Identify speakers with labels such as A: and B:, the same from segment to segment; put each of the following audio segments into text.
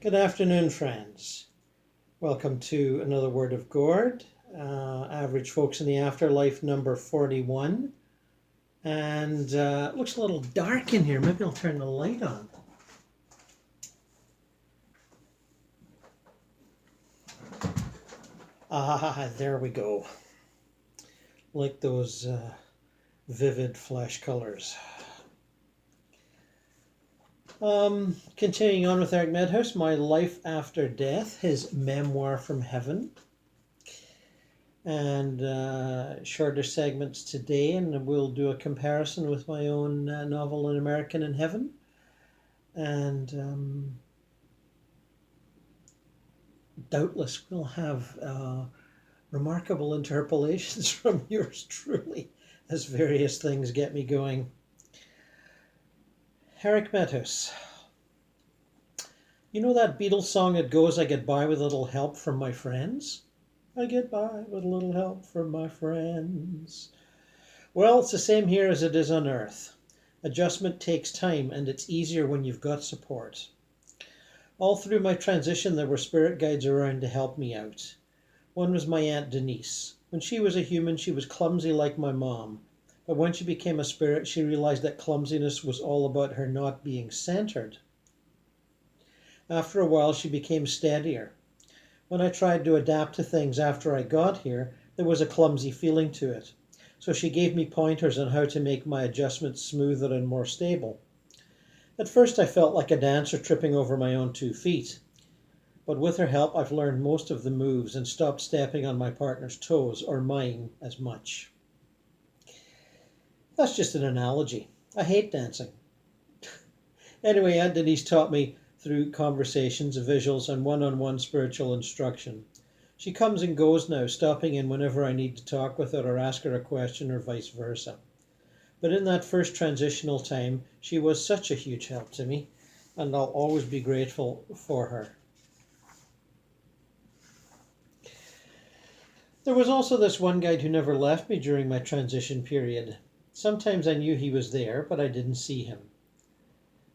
A: Good afternoon, friends. Welcome to another Word of Gord, Average Folks in the Afterlife, number 41. And it looks a little dark in here. Maybe I'll turn the light on. Ah, there we go. Like those vivid flash colors. Continuing on with Eric Medhouse, My Life After Death, his memoir from heaven. And shorter segments today, and we'll do a comparison with my own novel, An American in Heaven. And doubtless we'll have remarkable interpolations from yours truly as various things get me going. Eric Medhouse. You know that Beatles song that goes, I get by with a little help from my friends? I get by with a little help from my friends. Well, it's the same here as it is on Earth. Adjustment takes time, and it's easier when you've got support. All through my transition, there were spirit guides around to help me out. One was my Aunt Denise. When she was a human, she was clumsy like my mom. But when she became a spirit, she realized that clumsiness was all about her not being centered. After a while, she became steadier. When I tried to adapt to things after I got here, there was a clumsy feeling to it. So she gave me pointers on how to make my adjustments smoother and more stable. At first, I felt like a dancer tripping over my own 2 feet. But with her help, I've learned most of the moves and stopped stepping on my partner's toes, or mine, as much. That's just an analogy. I hate dancing. Anyway, Aunt Denise taught me through conversations, visuals, and one-on-one spiritual instruction. She comes and goes now, stopping in whenever I need to talk with her or ask her a question or vice versa. But in that first transitional time, she was such a huge help to me, and I'll always be grateful for her. There was also this one guide who never left me during my transition period. Sometimes I knew he was there, but I didn't see him.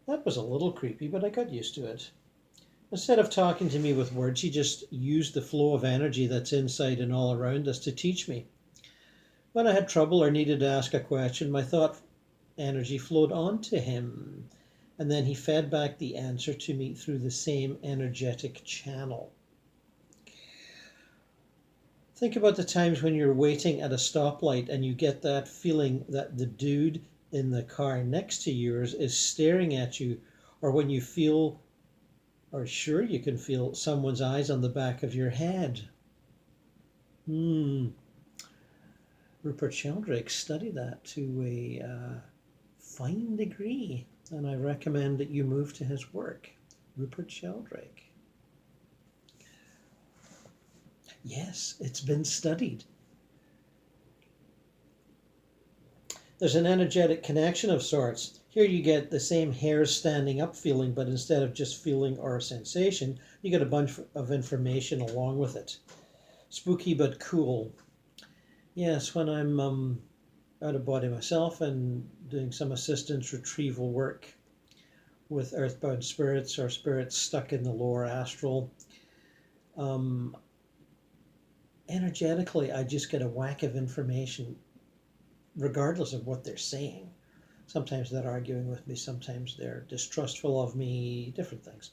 A: That was a little creepy, but I got used to it. Instead of talking to me with words, he just used the flow of energy that's inside and all around us to teach me. When I had trouble or needed to ask a question, my thought energy flowed onto him, and then he fed back the answer to me through the same energetic channel. Think about the times when you're waiting at a stoplight and you get that feeling that the dude in the car next to yours is staring at you, or when you feel, or sure you can feel, someone's eyes on the back of your head. Rupert Sheldrake studied that to a fine degree, and I recommend that you move to his work. Rupert Sheldrake. Yes, it's been studied. There's an energetic connection of sorts. Here you get the same hairs standing up feeling, but instead of just feeling or a sensation, you get a bunch of information along with it. Spooky but cool. Yes, when I'm out of body myself and doing some assistance retrieval work with earthbound spirits or spirits stuck in the lower astral, energetically I just get a whack of information regardless of what they're saying. Sometimes they're arguing with me, sometimes they're distrustful of me, different things.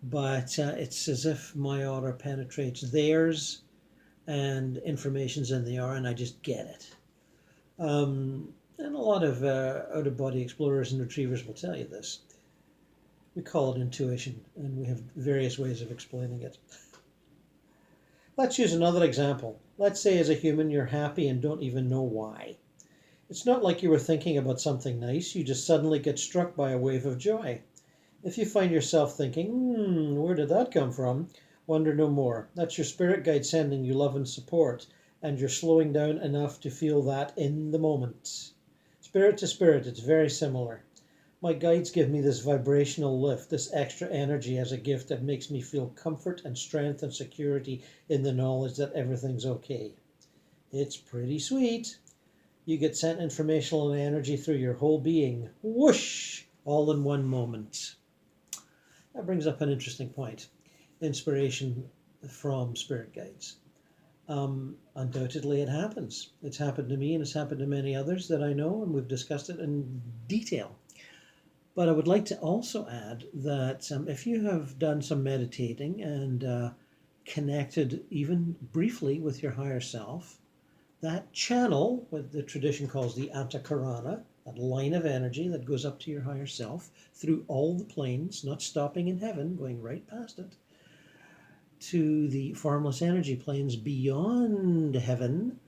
A: But it's as if my aura penetrates theirs and information's in the aura and I just get it. And a lot of out-of-body explorers and retrievers will tell you this. We call it intuition, and we have various ways of explaining it. Let's use another example. Let's say as a human you're happy and don't even know why. It's not like you were thinking about something nice, you just suddenly get struck by a wave of joy. If you find yourself thinking, where did that come from? Wonder no more. That's your spirit guide sending you love and support, and you're slowing down enough to feel that in the moment. Spirit to spirit, it's very similar. My guides give me this vibrational lift, this extra energy as a gift that makes me feel comfort and strength and security in the knowledge that everything's okay. It's pretty sweet. You get sent informational energy through your whole being. Whoosh! All in one moment. That brings up an interesting point. Inspiration from spirit guides. Undoubtedly, it happens. It's happened to me and it's happened to many others that I know, and we've discussed it in detail. But I would like to also add that if you have done some meditating and connected even briefly with your higher self, that channel, what the tradition calls the Antakarana, that line of energy that goes up to your higher self through all the planes, not stopping in heaven, going right past it, to the formless energy planes beyond heaven,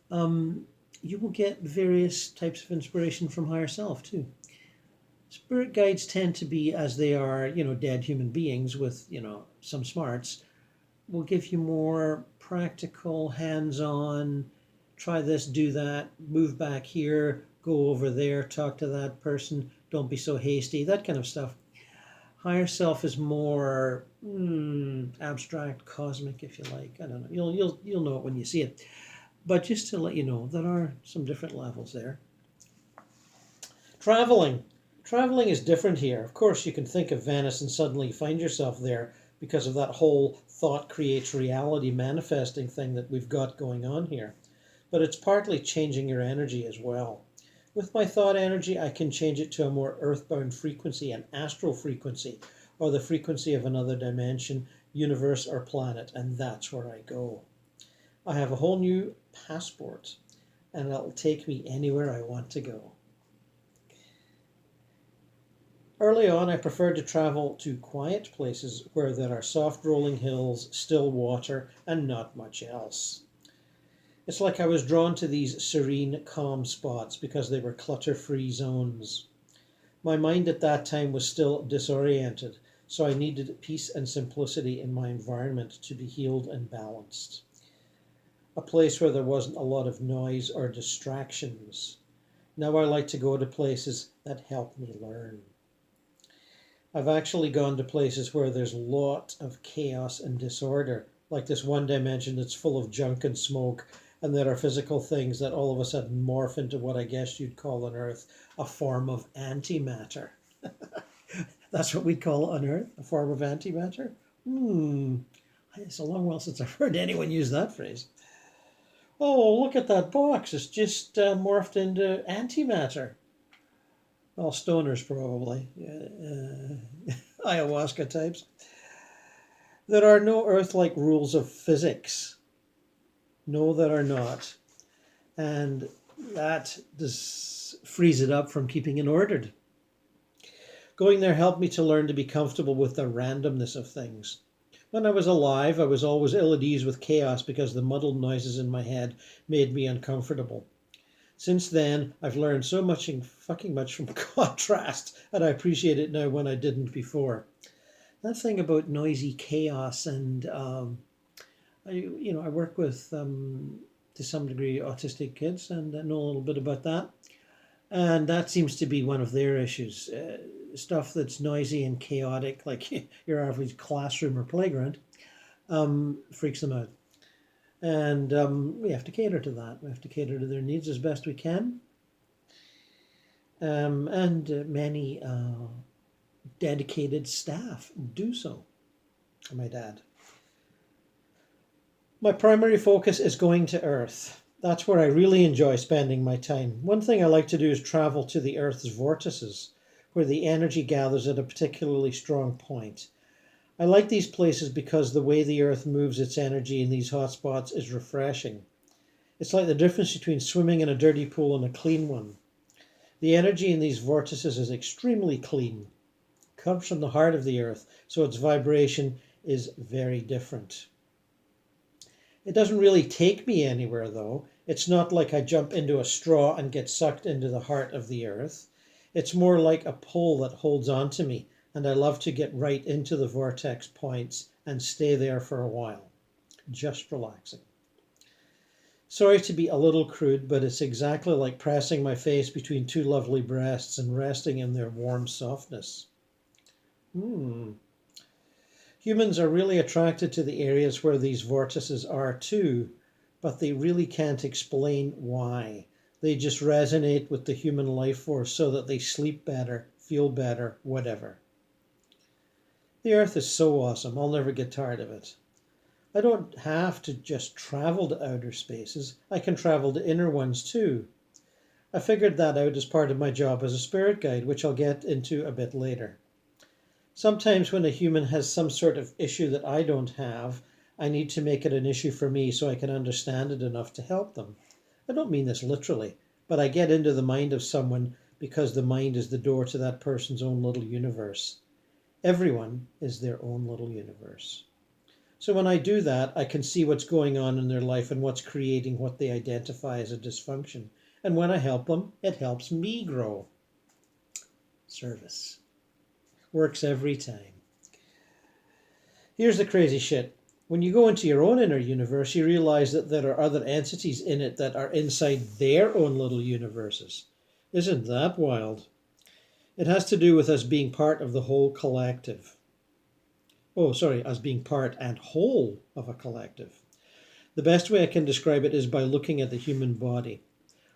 A: you will get various types of inspiration from higher self too. Spirit guides tend to be, as they are, dead human beings with, some smarts, will give you more practical, hands-on, try this, do that, move back here, go over there, talk to that person, don't be so hasty, that kind of stuff. Higher self is more abstract, cosmic, if you like. I don't know. You'll know it when you see it. But just to let you know, there are some different levels there. Traveling. Traveling is different here. Of course, you can think of Venice and suddenly find yourself there because of that whole thought creates reality manifesting thing that we've got going on here. But it's partly changing your energy as well. With my thought energy, I can change it to a more earthbound frequency, an astral frequency, or the frequency of another dimension, universe, or planet, and that's where I go. I have a whole new passport, and it'll take me anywhere I want to go. Early on, I preferred to travel to quiet places where there are soft rolling hills, still water, and not much else. It's like I was drawn to these serene, calm spots because they were clutter-free zones. My mind at that time was still disoriented, so I needed peace and simplicity in my environment to be healed and balanced. A place where there wasn't a lot of noise or distractions. Now I like to go to places that help me learn. I've actually gone to places where there's a lot of chaos and disorder, like this one dimension that's full of junk and smoke, and there are physical things that all of a sudden morph into what I guess you'd call on Earth a form of antimatter. That's what we'd call on Earth, a form of antimatter? It's a long while since I've heard anyone use that phrase. Oh, look at that box. It's just morphed into antimatter. Well, stoners probably. Ayahuasca types. There are no Earth-like rules of physics. No, there are not. And that frees it up from keeping it ordered. Going there helped me to learn to be comfortable with the randomness of things. When I was alive, I was always ill at ease with chaos because the muddled noises in my head made me uncomfortable. Since then, I've learned so much and fucking much from contrast, and I appreciate it now when I didn't before. That thing about noisy chaos, and I work with to some degree autistic kids, and I know a little bit about that, and that seems to be one of their issues. Stuff that's noisy and chaotic, like your average classroom or playground, freaks them out. And we have to cater to that. We have to cater to their needs as best we can. And many dedicated staff do so, I might add. My primary focus is going to Earth. That's where I really enjoy spending my time. One thing I like to do is travel to the Earth's vortices, where the energy gathers at a particularly strong point. I like these places because the way the Earth moves its energy in these hot spots is refreshing. It's like the difference between swimming in a dirty pool and a clean one. The energy in these vortices is extremely clean. It comes from the heart of the Earth, so its vibration is very different. It doesn't really take me anywhere, though. It's not like I jump into a straw and get sucked into the heart of the Earth. It's more like a pull that holds on to me, and I love to get right into the vortex points and stay there for a while, just relaxing. Sorry to be a little crude, but it's exactly like pressing my face between two lovely breasts and resting in their warm softness. Humans are really attracted to the areas where these vortices are too, but they really can't explain why. They just resonate with the human life force so that they sleep better, feel better, whatever. The Earth is so awesome, I'll never get tired of it. I don't have to just travel to outer spaces, I can travel to inner ones too. I figured that out as part of my job as a spirit guide, which I'll get into a bit later. Sometimes when a human has some sort of issue that I don't have, I need to make it an issue for me so I can understand it enough to help them. I don't mean this literally, but I get into the mind of someone because the mind is the door to that person's own little universe. Everyone is their own little universe. So when I do that, I can see what's going on in their life and what's creating what they identify as a dysfunction. And when I help them, it helps me grow. Service. Works every time. Here's the crazy shit. When you go into your own inner universe, you realize that there are other entities in it that are inside their own little universes. Isn't that wild? It has to do with us being part of the whole collective. Us being part and whole of a collective. The best way I can describe it is by looking at the human body.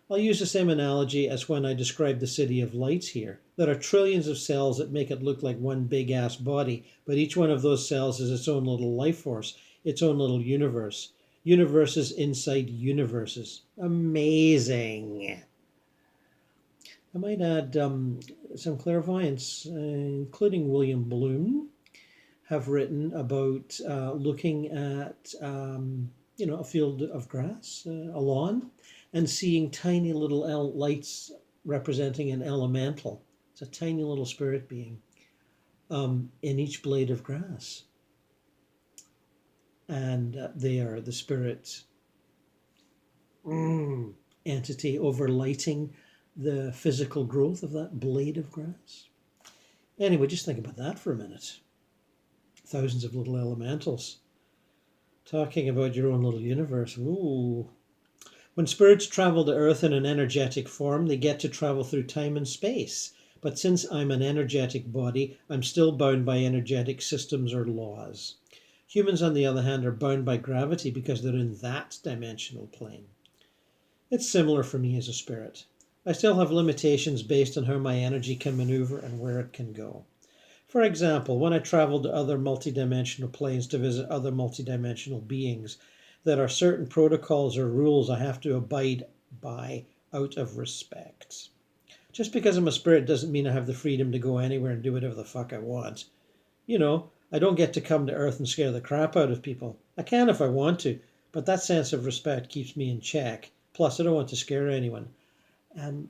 A: I'll use the same analogy as when I described the city of lights here. There are trillions of cells that make it look like one big ass body, but each one of those cells is its own little life force, its own little universe. Universes inside universes. Amazing. I might add some clairvoyants, including William Bloom, have written about looking at a field of grass, a lawn, and seeing tiny little lights representing an elemental. It's a tiny little spirit being in each blade of grass. And they are the spirit entity overlighting the physical growth of that blade of grass. Anyway, just think about that for a minute. Thousands of little elementals talking about your own little universe. Ooh. When spirits travel to Earth in an energetic form, they get to travel through time and space. But since I'm an energetic body, I'm still bound by energetic systems or laws. Humans, on the other hand, are bound by gravity because they're in that dimensional plane. It's similar for me as a spirit. I still have limitations based on how my energy can maneuver and where it can go. For example, when I travel to other multidimensional planes to visit other multidimensional beings, there are certain protocols or rules I have to abide by out of respect. Just because I'm a spirit doesn't mean I have the freedom to go anywhere and do whatever the fuck I want. I don't get to come to Earth and scare the crap out of people. I can if I want to, but that sense of respect keeps me in check. Plus, I don't want to scare anyone. And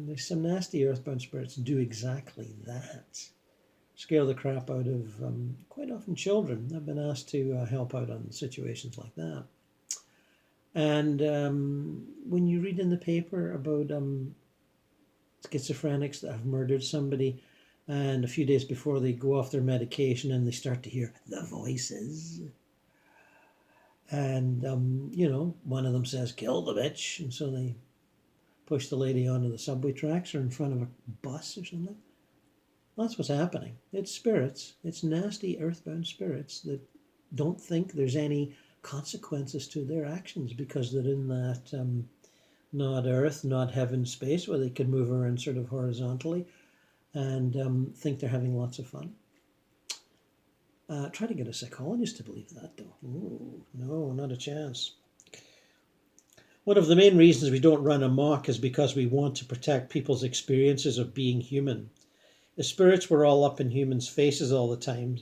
A: there's some nasty earthbound spirits do exactly that. Scare the crap out of quite often children. I've been asked to help out on situations like that. And when you read in the paper about schizophrenics that have murdered somebody, and a few days before they go off their medication and they start to hear the voices, and one of them says, "Kill the bitch," and so they push the lady onto the subway tracks or in front of a bus or something. That's what's happening. It's spirits. It's nasty earthbound spirits that don't think there's any consequences to their actions because they're in that not earth, not heaven space where they can move around sort of horizontally and think they're having lots of fun. Try to get a psychologist to believe that, though. Ooh, no, not a chance. One of the main reasons we don't run amok is because we want to protect people's experiences of being human. If spirits were all up in humans' faces all the time,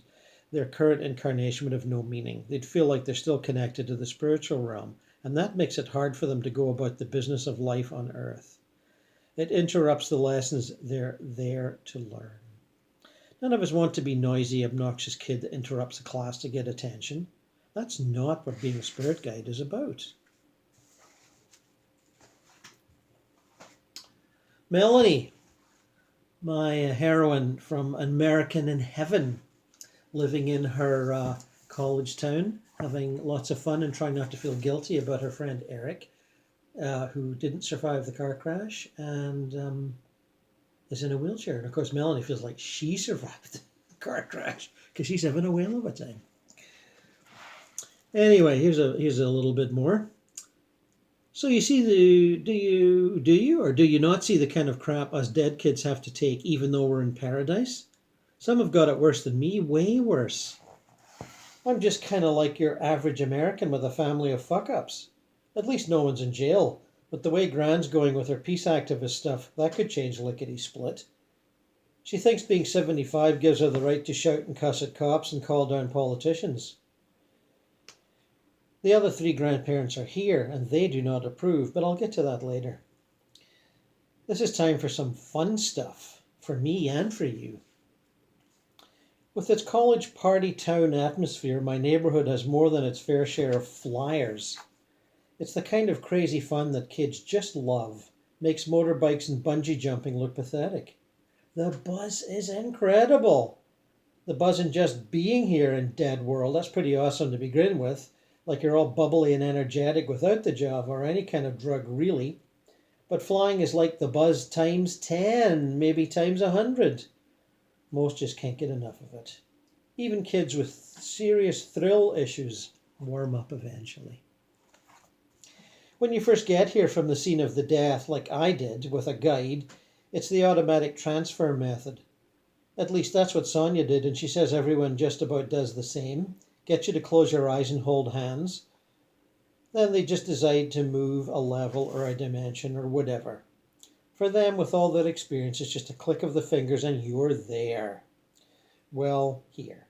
A: their current incarnation would have no meaning. They'd feel like they're still connected to the spiritual realm, and that makes it hard for them to go about the business of life on Earth. It interrupts the lessons they're there to learn. None of us want to be noisy, obnoxious kid that interrupts a class to get attention. That's not what being a spirit guide is about. Melanie, my heroine from American in Heaven, living in her college town, having lots of fun and trying not to feel guilty about her friend Eric, who didn't survive the car crash and is in a wheelchair. And of course, Melanie feels like she survived the car crash because she's having a whale of a time. Anyway, here's a little bit more. So you see do you or do you not see the kind of crap us dead kids have to take even though we're in paradise? Some have got it worse than me, way worse. I'm just kind of like your average American with a family of fuck-ups. At least no one's in jail. But the way Gran's going with her peace activist stuff, that could change lickety-split. She thinks being 75 gives her the right to shout and cuss at cops and call down politicians. The other 3 grandparents are here, and they do not approve, but I'll get to that later. This is time for some fun stuff, for me and for you. With its college party town atmosphere, my neighborhood has more than its fair share of flyers. It's the kind of crazy fun that kids just love. Makes motorbikes and bungee jumping look pathetic. The buzz is incredible. The buzz in just being here in Dead World, that's pretty awesome to begin with. Like you're all bubbly and energetic without the job or any kind of drug, really. But flying is like the buzz times 10, maybe times 100. Most just can't get enough of it. Even kids with serious thrill issues warm up eventually. When you first get here from the scene of the death, like I did with a guide, it's the automatic transfer method. At least that's what Sonia did, and she says everyone just about does the same. Get you to close your eyes and hold hands. Then they just decide to move a level or a dimension or whatever. For them, with all that experience, it's just a click of the fingers and you're there. Well, here.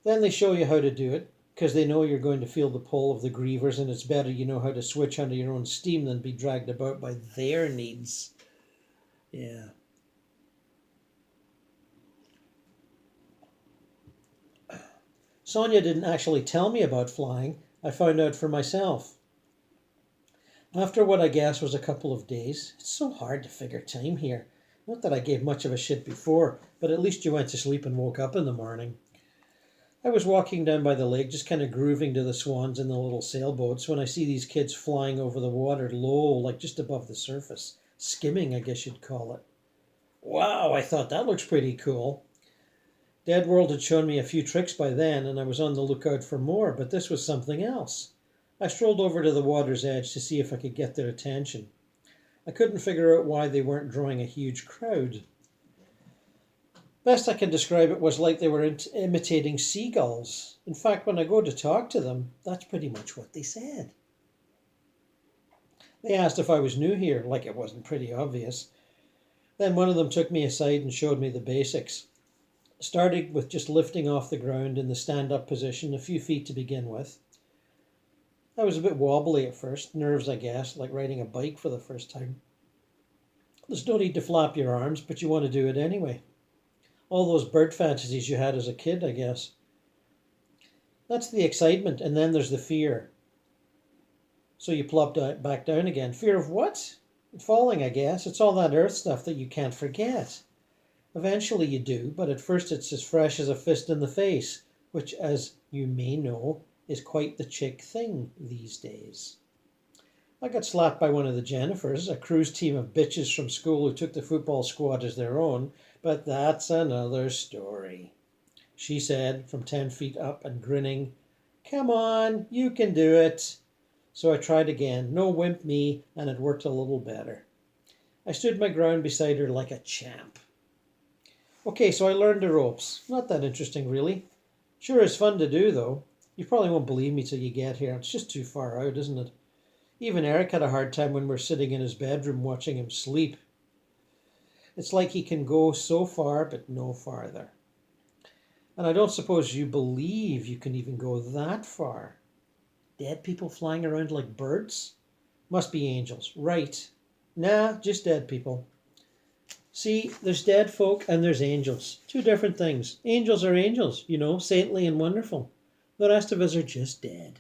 A: Then they show you how to do it, because they know you're going to feel the pull of the grievers, and it's better you know how to switch under your own steam than be dragged about by their needs. Yeah. Sonia didn't actually tell me about flying. I found out for myself. After what I guess was a couple of days, it's so hard to figure time here. Not that I gave much of a shit before, but at least you went to sleep and woke up in the morning. I was walking down by the lake, just kind of grooving to the swans in the little sailboats, when I see these kids flying over the water low, like just above the surface. Skimming, I guess you'd call it. Wow, I thought that looks pretty cool. Dead World had shown me a few tricks by then, and I was on the lookout for more, but this was something else. I strolled over to the water's edge to see if I could get their attention. I couldn't figure out why they weren't drawing a huge crowd. Best I can describe it was like they were imitating seagulls. In fact, when I go to talk to them, that's pretty much what they said. They asked if I was new here, like it wasn't pretty obvious. Then one of them took me aside and showed me the basics. Starting with just lifting off the ground in the stand-up position, a few feet to begin with. I was a bit wobbly at first, nerves I guess, like riding a bike for the first time. There's no need to flap your arms, but you want to do it anyway. All those bird fantasies you had as a kid, I guess. That's the excitement, and then there's the fear. So you plop back down again. Fear of what? Falling, I guess. It's all that earth stuff that you can't forget. Eventually you do, but at first it's as fresh as a fist in the face, which, as you may know, is quite the chick thing these days. I got slapped by one of the Jennifers, a cruise team of bitches from school who took the football squad as their own, but that's another story. She said, from 10 feet up and grinning, "Come on, you can do it." So I tried again, no wimp me, and it worked a little better. I stood my ground beside her like a champ. Okay, so I learned the ropes. Not that interesting, really. Sure is fun to do, though. You probably won't believe me till you get here. It's just too far out, isn't it? Even Eric had a hard time when we're sitting in his bedroom watching him sleep. It's like he can go so far, but no farther. And I don't suppose you believe you can even go that far. Dead people flying around like birds? Must be angels. Right. Nah, just dead people. See, there's dead folk and there's angels. Two different things. Angels are angels, saintly and wonderful. The rest of us are just dead.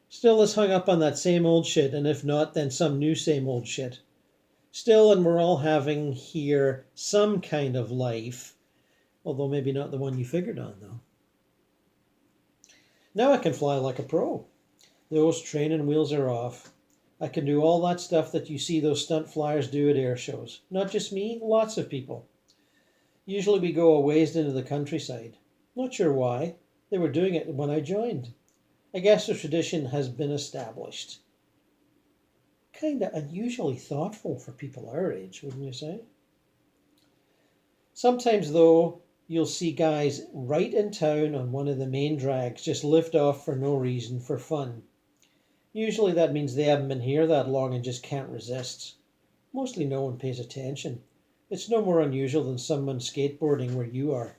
A: Still is hung up on that same old shit, and if not, then some new same old shit. Still, and we're all having here some kind of life, although maybe not the one you figured on, though. Now I can fly like a pro. Those training wheels are off. I can do all that stuff that you see those stunt flyers do at air shows. Not just me, lots of people. Usually we go a ways into the countryside. Not sure why. They were doing it when I joined. I guess the tradition has been established. Kinda unusually thoughtful for people our age, wouldn't you say? Sometimes, though, you'll see guys right in town on one of the main drags just lift off for no reason, for fun. Usually that means they haven't been here that long and just can't resist. Mostly no one pays attention. It's no more unusual than someone skateboarding where you are.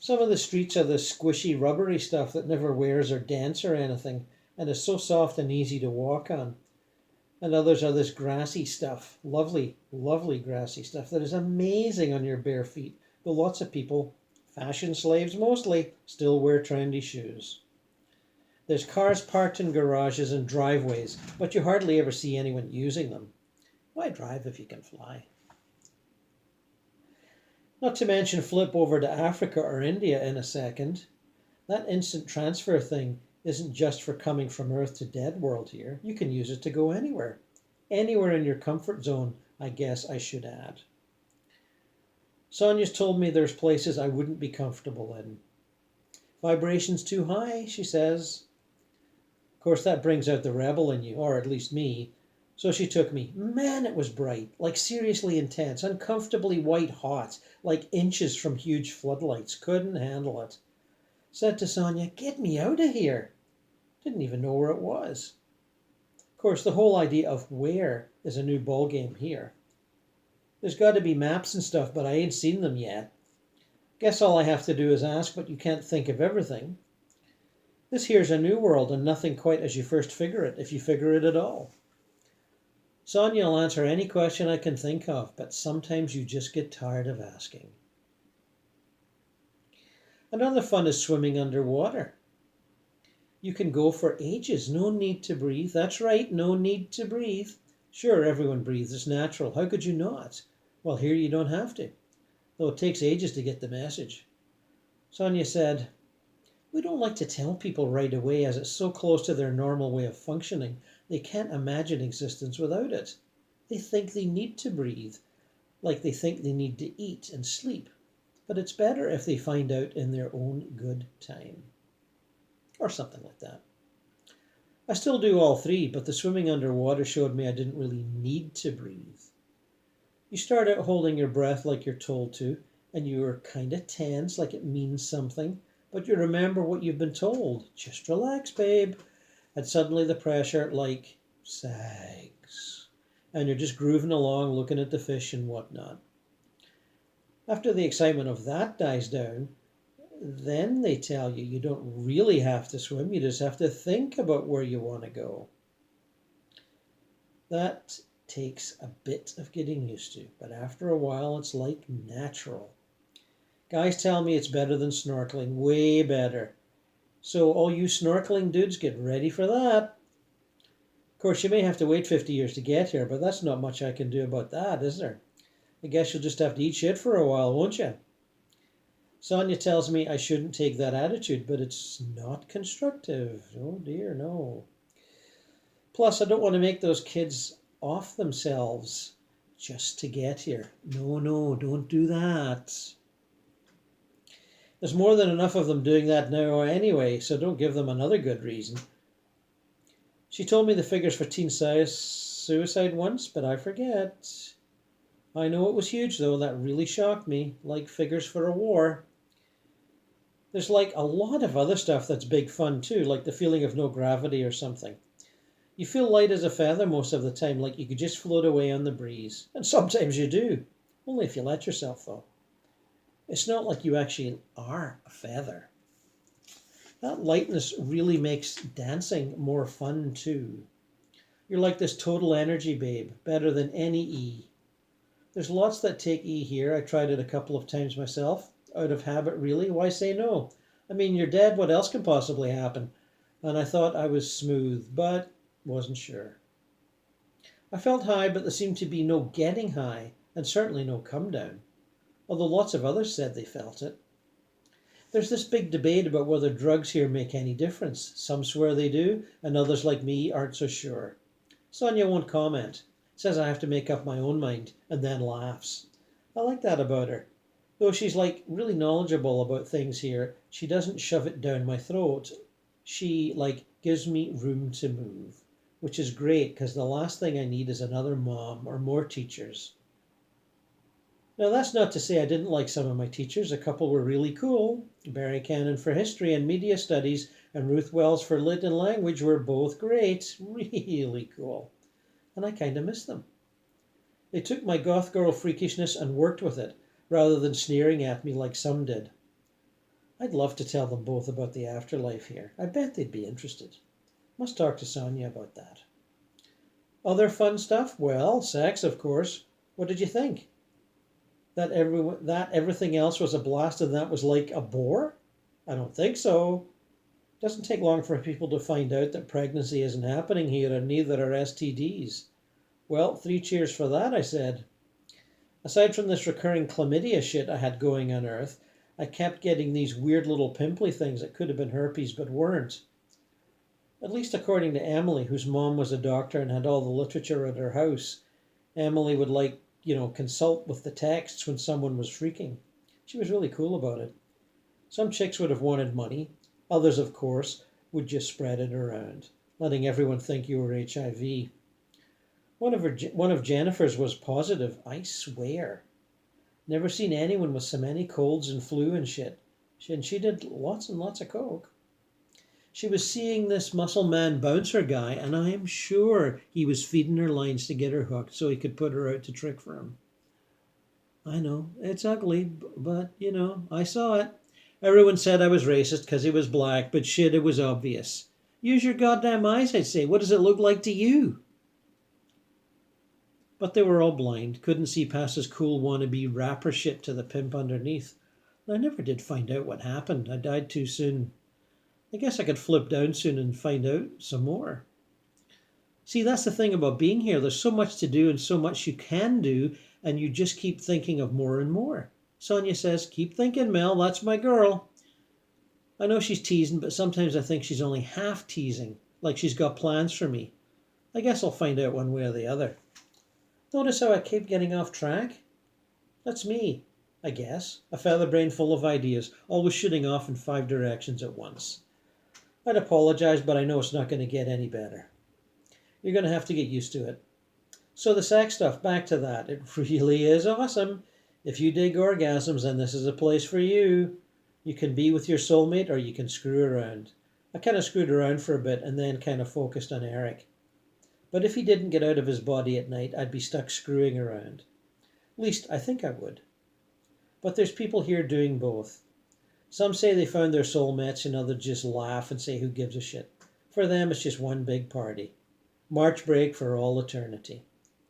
A: Some of the streets are this squishy, rubbery stuff that never wears or dents or anything, and is so soft and easy to walk on. And others are this grassy stuff, lovely, lovely grassy stuff that is amazing on your bare feet. Though lots of people, fashion slaves mostly, still wear trendy shoes. There's cars parked in garages and driveways, but you hardly ever see anyone using them. Why drive if you can fly? Not to mention flip over to Africa or India in a second. That instant transfer thing isn't just for coming from Earth to Dead World here. You can use it to go anywhere. Anywhere in your comfort zone, I guess I should add. Sonia's told me there's places I wouldn't be comfortable in. Vibration's too high, she says. Of course, that brings out the rebel in you, or at least me. So she took me. Man, it was bright, like seriously intense, uncomfortably white hot, like inches from huge floodlights. Couldn't handle it. Said to Sonia, get me out of here. Didn't even know where it was. Of course, the whole idea of where is a new ballgame here. There's got to be maps and stuff, but I ain't seen them yet. Guess all I have to do is ask, but you can't think of everything. This here's a new world and nothing quite as you first figure it, if you figure it at all. Sonia will answer any question I can think of, but sometimes you just get tired of asking. Another fun is swimming underwater. You can go for ages, no need to breathe. That's right, no need to breathe. Sure, everyone breathes, it's natural. How could you not? Well, here you don't have to, though it takes ages to get the message. Sonia said, we don't like to tell people right away as it's so close to their normal way of functioning, they can't imagine existence without it. They think they need to breathe, like they think they need to eat and sleep. But it's better if they find out in their own good time. Or something like that. I still do all three, but the swimming underwater showed me I didn't really need to breathe. You start out holding your breath like you're told to, and you're kind of tense, like it means something, but you remember what you've been told. Just relax, babe. And suddenly the pressure, like, sags. And you're just grooving along, looking at the fish and whatnot. After the excitement of that dies down, then they tell you you don't really have to swim, you just have to think about where you want to go. That takes a bit of getting used to, but after a while it's like natural. Guys tell me it's better than snorkeling, way better. So all you snorkeling dudes, get ready for that. Of course, you may have to wait 50 years to get here, but that's not much I can do about that, is there? I guess you'll just have to eat shit for a while, won't you? Sonia tells me I shouldn't take that attitude, but it's not constructive. Oh dear, no. Plus, I don't want to make those kids off themselves just to get here. No, don't do that. There's more than enough of them doing that now anyway, so don't give them another good reason. She told me the figures for teen suicide once, but I forget. I know it was huge though, that really shocked me, like figures for a war. There's like a lot of other stuff that's big fun too, like the feeling of no gravity or something. You feel light as a feather most of the time, like you could just float away on the breeze. And sometimes you do, only if you let yourself though. It's not like you actually are a feather. That lightness really makes dancing more fun too. You're like this total energy babe, better than any E. There's lots that take E here. I tried it a couple of times myself. Out of habit, really. Why say no? I mean, you're dead. What else can possibly happen? And I thought I was smooth, but wasn't sure. I felt high, but there seemed to be no getting high, and certainly no come down. Although lots of others said they felt it. There's this big debate about whether drugs here make any difference. Some swear they do, and others like me aren't so sure. Sonia won't comment. Says I have to make up my own mind, and then laughs. I like that about her. Though she's like really knowledgeable about things here, she doesn't shove it down my throat. She like gives me room to move, which is great because the last thing I need is another mom or more teachers. Now, that's not to say I didn't like some of my teachers. A couple were really cool. Barry Cannon for history and media studies, and Ruth Wells for lit and language were both great. Really cool. And I kind of miss them. They took my goth girl freakishness and worked with it, rather than sneering at me like some did. I'd love to tell them both about the afterlife here. I bet they'd be interested. Must talk to Sonia about that. Other fun stuff? Well, sex, of course. What did you think? That everything else was a blast and that was like a bore? I don't think so. Doesn't take long for people to find out that pregnancy isn't happening here and neither are STDs. Well, 3 cheers for that, I said. Aside from this recurring chlamydia shit I had going on Earth, I kept getting these weird little pimply things that could have been herpes but weren't. At least according to Emily, whose mom was a doctor and had all the literature at her house. Emily would consult with the texts when someone was freaking. She was really cool about it. Some chicks would have wanted money. Others, of course, would just spread it around, letting everyone think you were HIV. One of Jennifer's was positive, I swear. Never seen anyone with so many colds and flu and shit. And she did lots and lots of coke. She was seeing this muscle man bouncer guy, and I am sure he was feeding her lines to get her hooked so he could put her out to trick for him. I know, it's ugly, but, I saw it. Everyone said I was racist because he was black, but shit, it was obvious. Use your goddamn eyes, I'd say. What does it look like to you? But they were all blind, couldn't see past his cool wannabe rapper shit to the pimp underneath. I never did find out what happened. I died too soon. I guess I could flip down soon and find out some more. See, that's the thing about being here. There's so much to do and so much you can do, and you just keep thinking of more and more. Sonia says, keep thinking, Mel, that's my girl. I know she's teasing, but sometimes I think she's only half teasing, like she's got plans for me. I guess I'll find out one way or the other. Notice how I keep getting off track? That's me, I guess. A feather brain full of ideas, always shooting off in 5 directions at once. I'd apologize, but I know it's not going to get any better. You're going to have to get used to it. So the sex stuff, back to that. It really is awesome. If you dig orgasms, then this is a place for you. You can be with your soulmate or you can screw around. I kind of screwed around for a bit and then kind of focused on Eric. But if he didn't get out of his body at night, I'd be stuck screwing around. At least I think I would. But there's people here doing both. Some say they found their soulmates and others just laugh and say who gives a shit. For them it's just one big party. March break for all eternity.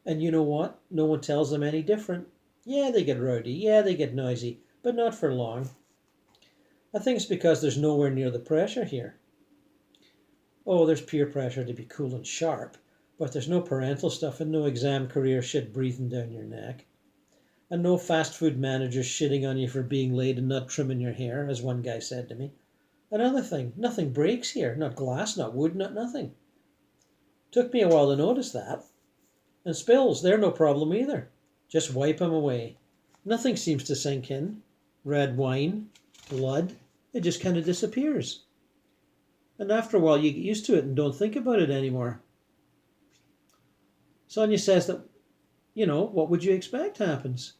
A: And you know what? No one tells them any different. Yeah, they get rowdy. Yeah, they get noisy. But not for long. I think it's because there's nowhere near the pressure here. Oh, there's peer pressure to be cool and sharp. But there's no parental stuff and no exam career shit breathing down your neck. And no fast food managers shitting on you for being late and not trimming your hair, as one guy said to me. Another thing, nothing breaks here. Not glass, not wood, not nothing. Took me a while to notice that. And spills, they're no problem either. Just wipe them away. Nothing seems to sink in. Red wine, blood, it just kind of disappears. And after a while you get used to it and don't think about it anymore. Sonia says that, what would you expect happens?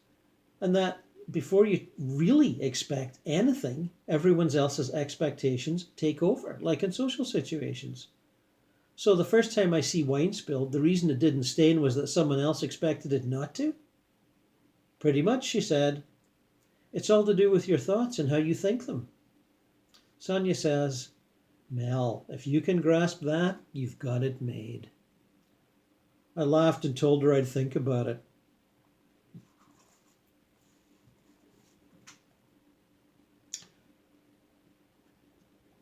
A: And that before you really expect anything, everyone else's expectations take over, like in social situations. So the first time I see wine spilled, the reason it didn't stain was that someone else expected it not to? Pretty much, she said. It's all to do with your thoughts and how you think them. Sonia says, Mel, if you can grasp that, you've got it made. I laughed and told her I'd think about it.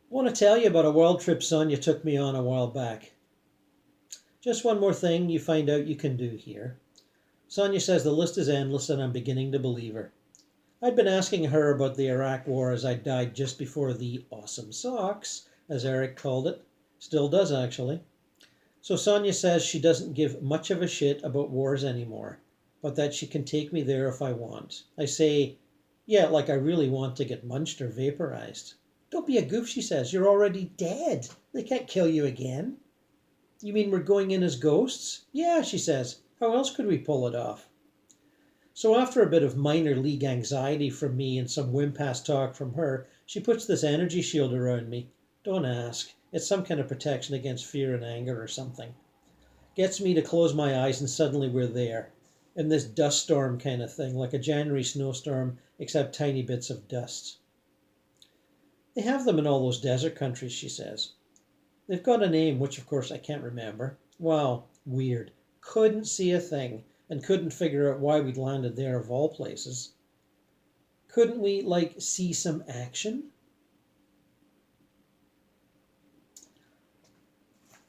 A: I want to tell you about a world trip Sonia took me on a while back. Just one more thing you find out you can do here. Sonia says the list is endless and I'm beginning to believe her. I'd been asking her about the Iraq War as I died just before the awesome socks, as Eric called it. Still does, actually. So Sonia says she doesn't give much of a shit about wars anymore, but that she can take me there if I want. I say, yeah, like I really want to get munched or vaporized. Don't be a goof, she says. You're already dead. They can't kill you again. You mean we're going in as ghosts? Yeah, she says. How else could we pull it off? So after a bit of minor league anxiety from me and some whim-past talk from her, she puts this energy shield around me. Don't ask. It's some kind of protection against fear and anger or something. Gets me to close my eyes and suddenly we're there. In this dust storm kind of thing, like a January snowstorm, except tiny bits of dust. They have them in all those desert countries, she says. They've got a name, which of course I can't remember. Wow, weird. Couldn't see a thing, and couldn't figure out why we'd landed there of all places. Couldn't we, like, see some action?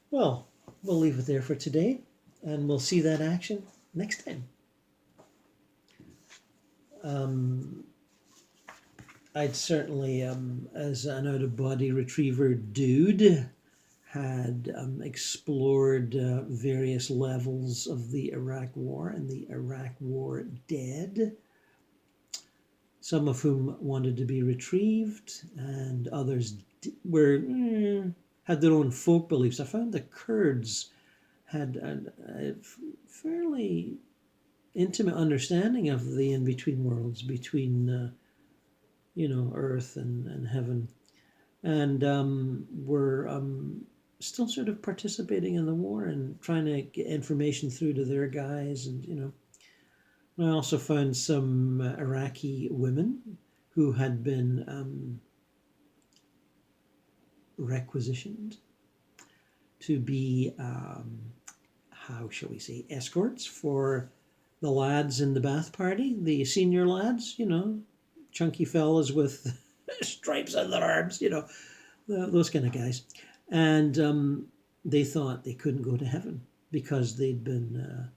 A: Well, we'll leave it there for today, and we'll see that action next time. I'd certainly, as an out-of-body retriever dude, had explored various levels of the Iraq War and the Iraq War dead, some of whom wanted to be retrieved, and others had their own folk beliefs. I found the Kurds had a fairly intimate understanding of the in-between worlds, between earth and heaven, and were still sort of participating in the war and trying to get information through to their guys. And I also found some Iraqi women who had been requisitioned to be, how shall we say, escorts for the lads in the bath party, the senior lads, chunky fellas with stripes on their arms, those kind of guys. And they thought they couldn't go to heaven because they'd been,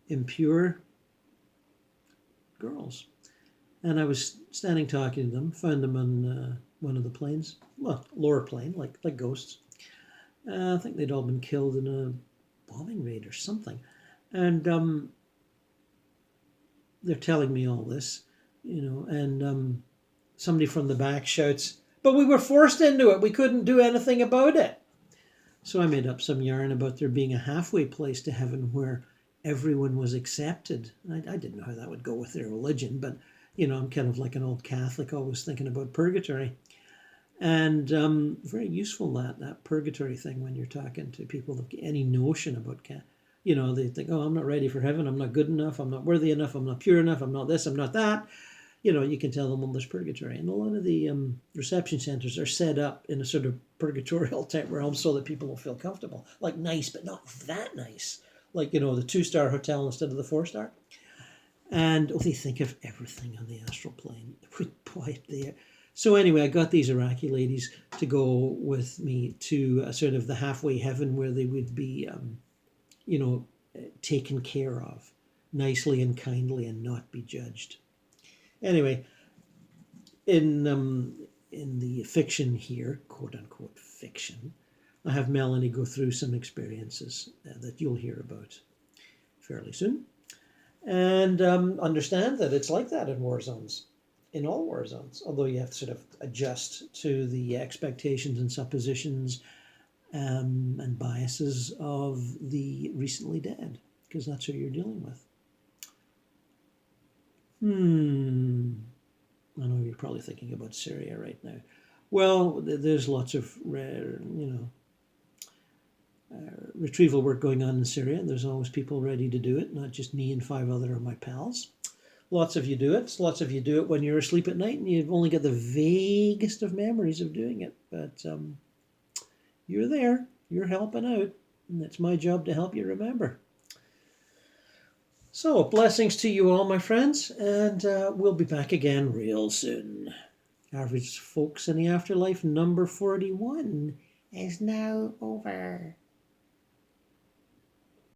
A: impure girls. And I was standing talking to them, found them on one of the planes, well, lower plane, like ghosts. I think they'd all been killed in a bombing raid or something. And they're telling me all this, and somebody from the back shouts, "But we were forced into it. We couldn't do anything about it." So I made up some yarn about there being a halfway place to heaven where everyone was accepted. I didn't know how that would go with their religion, but, I'm kind of like an old Catholic, always thinking about purgatory. And very useful, that purgatory thing, when you're talking to people that get any notion about, they think, oh, I'm not ready for heaven, I'm not good enough, I'm not worthy enough, I'm not pure enough, I'm not this, I'm not that. You can tell them, well, there's purgatory. And a lot of the reception centers are set up in a sort of purgatorial type realm so that people will feel comfortable. Like nice, but not that nice. Like, the 2-star hotel instead of the 4-star. And they think of everything on the astral plane. Boy, there. So anyway, I got these Iraqi ladies to go with me to a sort of the halfway heaven where they would be, taken care of nicely and kindly and not be judged. Anyway, in the fiction here, quote unquote fiction, I have Melanie go through some experiences that you'll hear about fairly soon, and understand that it's like that in war zones, in all war zones, although you have to sort of adjust to the expectations and suppositions and biases of the recently dead, because that's who you're dealing with. I know you're probably thinking about Syria right now. Well, there's lots of retrieval work going on in Syria. There's always people ready to do it, not just me and 5 other of my pals. Lots of you do it. Lots of you do it when you're asleep at night and you've only got the vaguest of memories of doing it. But you're there. You're helping out. And it's my job to help you remember. So, blessings to you all, my friends, and we'll be back again real soon. Average Folks in the Afterlife number 41 is now over.